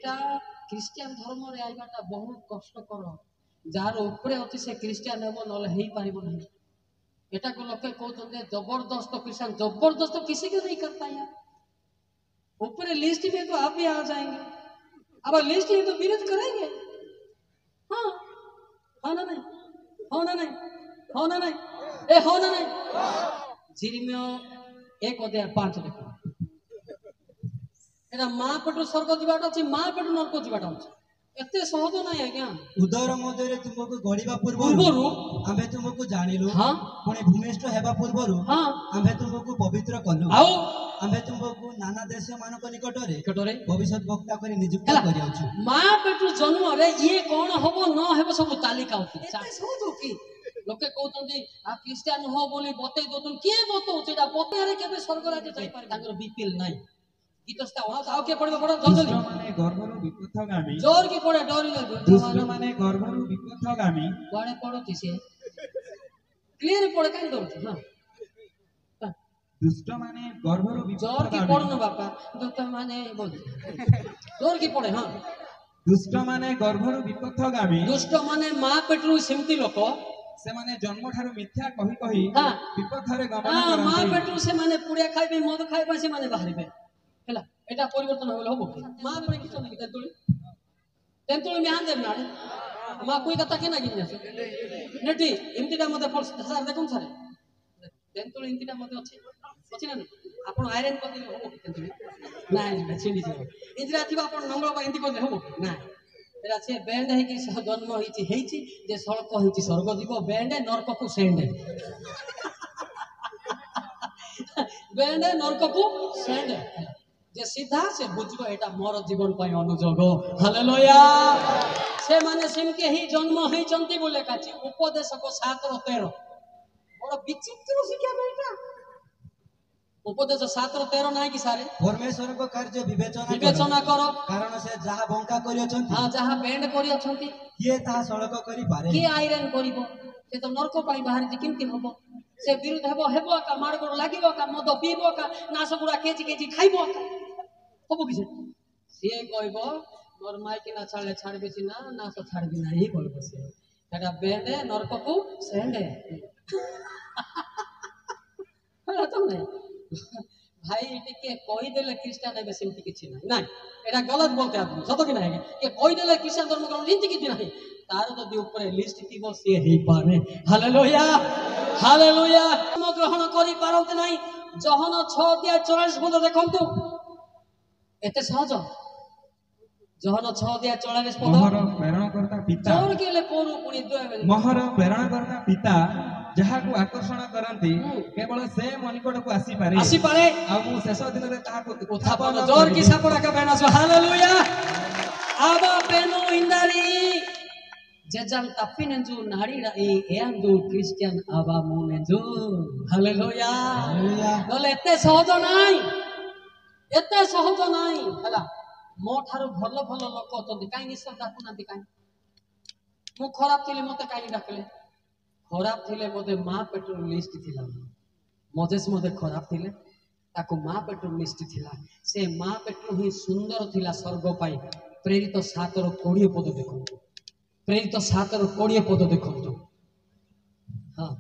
एटा Christian धर्म रे आइबाटा बहुत कष्टकर जार ऊपर अच्छी से क्रिश्चियन हेबो नले हेई पारिबो नहीं एटा को लोके कहते जबरदस्त क्रिश्चियन जबरदस्त किसी को नहीं करता यार ऊपर लिस्ट में तो आप भी आ जाएंगे अब लिस्ट में तो विरोध करेंगे हाँ हो ना नहीं हो ना नहीं हो ना नहीं ए हो ना नहीं जिरिमियो 1:5 देखो एटा माँ पेटू स्वर्ग जीवाटा अच्छी माँ पेटू नरक जीवाटा अच्छी एते सहज नहीं आज्ञा उदर मध्य तुमको गढ़ा पूर्व आमे तुमको जानिलु हाँ पुणी भूमिष्ठ हेबा पूर्व हाँ आमे तुमको पवित्र कलु आओ आमे तुमको नाना देश मानक निकटरे निकटरे भविष्य वक्ता करी नियुक्त करियाछु माँ पेटू जन्म रे ये कौन हबो न हेबो सब तालिका होती एते सहज की लोके कहतंदी आ क्रिश्चियन हो बोली बतई दतन के बतौ सेटा बतैरे केबे स्वर्ग राज्य जाई पारे तांगर बीपीएल नाही गीतस्ता ओना ताऊ के पड़बे पड़ जल्दी माने गर्भरु विपथगामी जोर की पड़े डरी लगे दुष्ट माने गर्भरु विपथगामी पड़े पड़ती से क्लियर पड़े काई दौड़ हां दुष्ट माने गर्भरु जोर की पड़ न बापा दुष्ट माने बोल जोर की पड़े हां दुष्ट माने गर्भरु विपथगामी दुष्ट माने मां पेटरू सेमती लोक से माने जन्म ठारू मिथ्या कहि कहि हां विपथरे गमन हां करନ୍ତି मां पेटरू से माने पुड़िया खाइबे मद खाइबे से माने बाहरिबे ହେଲା এটা পরিবর্তন হলো হবো মা পরে কিছু নাকি তেন্তুলি মিহান দেব না মা কই কথা কেনা গিন আছে নেটি এমতিটা মতে ফলস স্যার দেখুন স্যার তেন্তুলি এমতিটা মতে আছে আছে না আপন আয়রন করে হবো তেন্তুলি না ছিড়ি যাবে ইজরা থিবা আপন নঙ্গল পা এমতি করে হবো না এরা সে ব্যান্ড হেকি জন্ম হইছি যে সড়ক হইছি স্বর্গ দিব ব্যান্ড নরককু সেন্ড ব্যান্ড নরককু সেন্ড जे सीधा से बुझबो एटा मोर जीवन पय अनुजोग हालेलुया से माने सिमके ही जन्म है चंती बोले काची उपदेश को 7:13 बड़ विचित्र शिक्षा बेटा उपदेश 7:13 नाही कि सारे परमेश्वर को कार्य विवेचना करो कारण से जहा बंका करियो छंती हां जहा बैंड करियो छंती किए ता सड़क करी पारे के आयरन करिवो से तो नरक पाई बाहर जे किमती हबो से विरुद्ध हेबो का मारगोर लागिवो का मद पीबो का नासगुड़ा केजी खाइबो हबो कि से कहबो मोर माई के ना छाड़े छाड़बे छी ना सो छाड़बी ना ही कहबो से एटा बेंडे नरक को सेंडे हला तो नहीं भाई टिके कहि देले क्रिश्चियन है सेमती किछि ना ना एटा गलत बोलते आदमी सतो कि नहीं के कहि देले क्रिश्चियन धर्म ग्रहण रीति किछि नहीं तार जदि ऊपर लिस्ट थिबो से हे पारे हालेलुया हालेलुया धर्म ग्रहण करि पारंते नहीं जहन 6:44 पद देखंतु एते सहज जहन 6:44 पद मोहर प्रेरण करता पिता जोर केले पोरु पुनी दुए मोहर प्रेरण करता पिता जहा को आकर्षण करंती केवल से मनिकोड को आसी पारे आ मु शेष दिन रे ताहा को उत्थापन जोर की सापड़ा का बेनास हालेलुया आबा पेनो इंदारी जेजाम तापिनेंजु नाडीडा एंदु क्रिश्चियन आबा मुनेजु हालेलुया हालेलुया बोले एते सहज नाई हला मो ठारू भलो भलो लोक अछंती काई निश्चय डाकु नांती काई मु खराब थिले मते काई डाकले खराब थिले मते मां पेट्रोल लिस्ट थिला मजेस मते खराब थिले ताको मां पेट्रोल लिस्ट थिला से मां पेट्रोल ही सुंदर थिला स्वर्ग पाई प्रेरित 7:20 पद देखो प्रेरित 7:20 पद देखो हां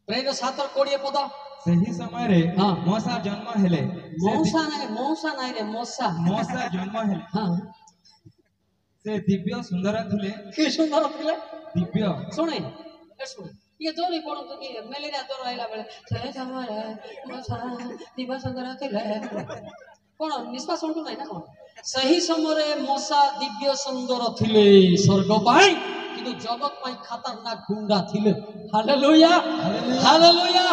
प्रेरित 7:20 पद सही समय रे मौसा जन्म हेले मौसा नहीं रे मौसा जन्म हेले हां से दिव्य सुंदर थिले के सुंदर थिले दिव्य सुने ये जोरी पड़ो तो कि मलेरिया जोर आइला बेले से समय मौसा दिव्य सुंदर थिले कोन निष्पास उंटू नहीं ना कोन सही समय रे मौसा दिव्य सुंदर थिले स्वर्ग पाई किंतु जगत पाई खतरनाक गुंडा थिले हालेलुया हालेलुया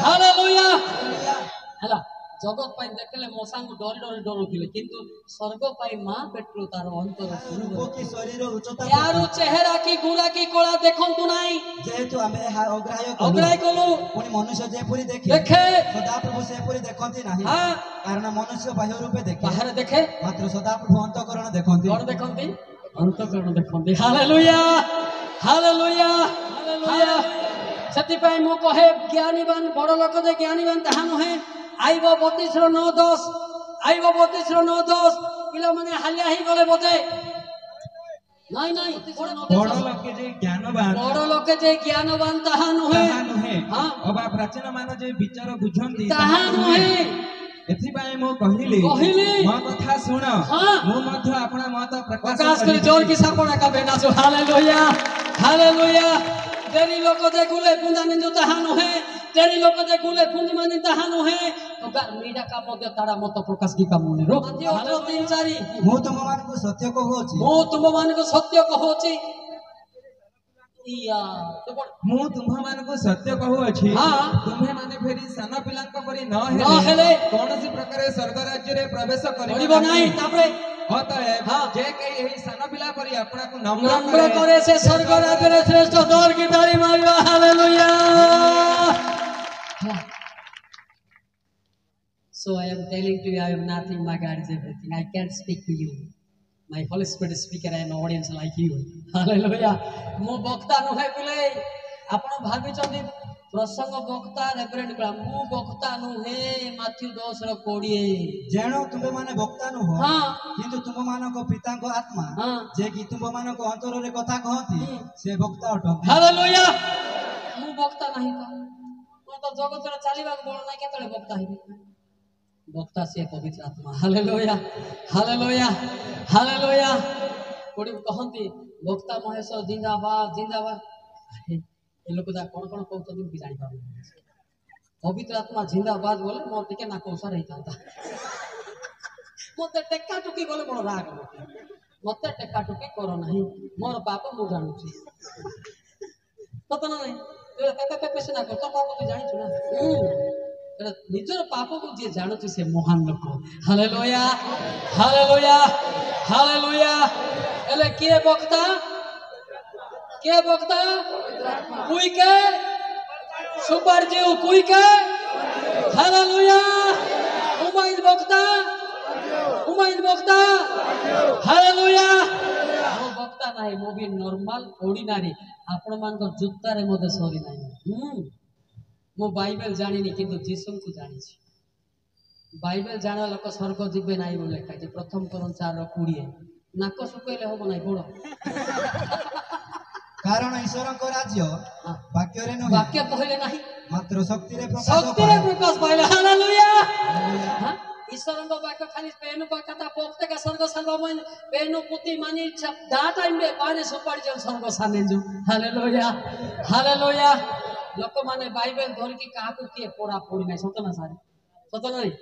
हालेलुया हला जगत पाई देखले मौसा को डर थिले किंतु स्वर्ग पाई मां पेट्रो तार अंतर सुनो की शरीर उच्चता यार चेहरा की गुणा की कोला देखंतु नाही जेतु आमे अग्राह्य कलु पुनी मनुष्य जे पुरी देखे सदाप्रभु से पुरी देखंती नाही हां कारण मनुष्य बाह्य रूपे देखे बाहर देखे मात्र सदाप्रभु अंतःकरण देखंती और देखंती अंतःकरण देखंती हालेलुया हालेलुया हालेलुया सती पाई मो कहे ज्ञानीवान बड़ लोक जे ज्ञानीवान ताहा नहे आइबो 32:9-10 आइबो 32:9-10 पिला माने हालिया ही गले बोधे नहीं नहीं बड़ लोके जे ज्ञानवान बड़ लोके जे ज्ञानवान ताहा नुहे हां अबा प्राचीन मान जे विचार बुझंती ताहा नुहे एथिबाई मो कहिली मो कथा सुन मो मध्य आपना मत प्रकाश करी जोर की सापणा का बेना जो हालेलुया हालेलुया तेरी लोक जे गुले पुंदा निंजो ताहा नुहे तेरी लोक जे गुले पुंदी माने ताहा नुहे तो गार मीडा का मध्य तारा मत प्रकाश की का मुने रो हालो 3-4 ମୁଁ ତୁମ ମାନଙ୍କୁ ସତ୍ୟ କହୁଅଛି मो तुम मान को सत्य कहूची इया तो मु तुम मान को सत्य कहूअछि हां तुम्हे माने फेरी साना पिलांक परी न हेले कोनसी प्रकार स्वर्ग राज्य रे प्रवेश करिबो नाही तापरे अतएव जे कई एही साना पिला परी आपना को नम्र करे से स्वर्ग राज्य रे श्रेष्ठ दौर की ताली Mario hallelujah So I am telling to you, I am nothing, my God is everything. I can't speak to you. My Holy Spirit is speaker, I am an audience like you. Hallelujah. Mo bhakta nuhe pile. Apna bhabi chandi प्रसंग बक्ता referent करा मु बक्ता नुहे Matthew 10:20 जेणो तुमे माने बक्ता नु हो हां किंतु तुम मानको पिता को आत्मा जे कि तुम मानको अंतर रे कथा कहती से बक्ता अटंती हालेलुया मु बक्ता नाही तो तो जगत रे चालीबा बोल नाही केतळे बक्ता हेबी बक्ता से पवित्र आत्मा हालेलुया हालेलुया हालेलुया कोडी कहंती बक्ता महेश्वर जिंदाबाद जिंदाबाद ए लोक दा कोन कोन कहउतनी कि जानि पाबो पवित्र आत्मा जिंदाबाद बोले मोर टिके ना कोसा रही था मते टेक्का टुकी गले बड़ राग मते टेक्का टुकी करो नाही मोर पाप मु जानु छी पता नहीं तो पे पैसे ना कर तो पाप तू जानि छु ना निजर पाप को जे जानु छी से महान लोक हालेलुया हालेलुया हालेलुया एले के बक्ता कोई के सुपर जीव कोई के हालेलुया उमाइद बक्ता हालेलुया मो बक्ता नाही मो भी नॉर्मल ऑर्डिनरी आपण मान को जुत्ता रे मते सरी नाही मो बाइबल जानिनी किंतु जीसु को जानि छी बाइबल जाना लोक स्वर्ग जिबे नाही बोले खाइ जे प्रथम करन 4:20 नाक सुकैले होबो नाही गोड़ कारण ईश्वर को राज्य वाक्य रे नहीं वाक्य कहले नहीं मात्र शक्ति रे प्रकाश पाइले हालेलुया हां ईश्वर को वाक्य खाली पेनु पकता पोक्ते का स्वर्ग सर्वमय पेनु पुति मानी दा टाइम में पाने सुपारी जन स्वर्ग साने जो हालेलुया हालेलुया लोक माने बाइबल धर की काहा को के पढ़ा पढ़ी नहीं सत ना सारे सत नहीं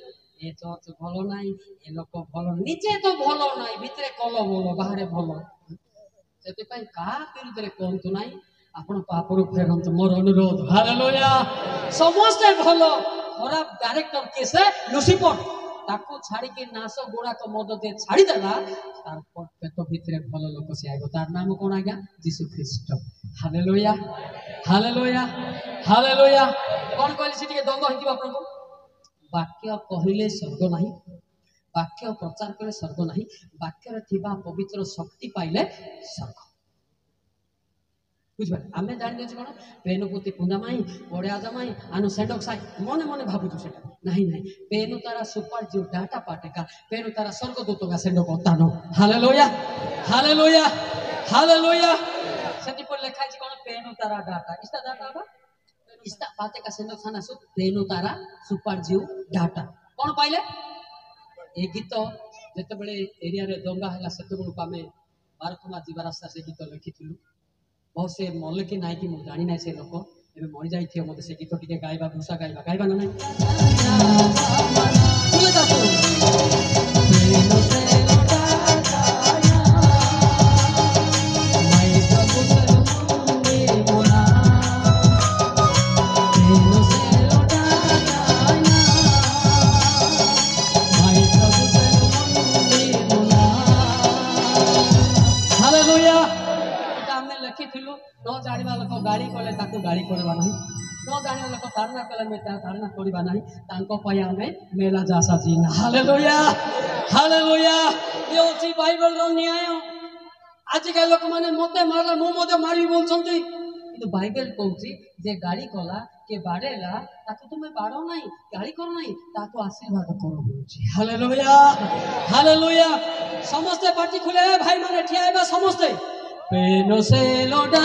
ए चर्च भलो नहीं ए लोक भलो नीचे तो भलो नहीं भीतरे कलो बोलो बाहर भलो सेतिपाई का विरुद्धरे कहतु नाही आपण पापरु फेरंतु मोर अनुरोध हालेलुया समस्त भलो खराब डायरेक्टर केसे लुसिफर ताको छाड़ी के नाश गोड़ा को मद दे छाड़ी देला तार पेट भितरे भलो लोक से आइबो तार नाम कोन आ गया यीशु ख्रीष्ट हालेलुया हालेलुया हालेलुया कोन कहली सिटी के दंग हितिबा आपण को वाक्य कहिले स्वर्ग नाही वाक्य प्रचार करे स्वर्ग नहीं वाक्य रे थिबा पवित्र शक्ति पाइले स्वर्ग बुझबे आमे जानि देछ कोन पेनुपुति पुंजामाई ओड्या जमाई आनु सेंडक साई मने मने भाबु छु सेटा नहीं नहीं पेनु तारा सुपर जो डाटा पाटेका पेनु तारा स्वर्गदूत का सेंडक तानो हालेलुया हालेलुया हालेलुया सेति पर लिखा छै कोन पेनु तारा डाटा इस्ता डाटा बा इस्ता पाटेका सेंडक खाना सु पेनु तारा सुपर जीव डाटा कोन पाइले ए गीत जते बेले एरिया रे दंगा हला सेते बेलु आमे बारकुमा जीवा रास्ता से गीत लिखिथिलु बहुत से मल्ले कि नाई कि मु जानि नाई से लोक एबे मरि जाई थे मते से गीत टिके गाइबा भूसा गाइबा ना सुले न जानिबा लोक गाड़ी कले ताको गाड़ी करबा नहीं न जानिबा लोक धारणा कले में धारणा करबा नहीं तांको पय हमें मेला जासा जी हालेलुया हालेलुया ये होची बाइबल रो न्याय आज के लोक माने मते मारला मु मते मारी बोलछंती কিন্তু বাইবেল কହୁଛି ଯେ ଗାଳି କଲା କିଏ ବାଡ଼େଇଲା ତାକୁ ତୁମେ ବାଡ଼ ନାହିଁ ଗାଳି କର ନାହିଁ ତାକୁ ଆଶୀର୍ବାଦ କର କହୁଛି। Hallelujah hallelujah. ସମସ୍ତେ ପାଟି ଖୋଲେ ଭାଇ ମାନେ ଠିଆ ହେବା ସମସ୍ତେ। ପେନ ସେ ଲୋଡା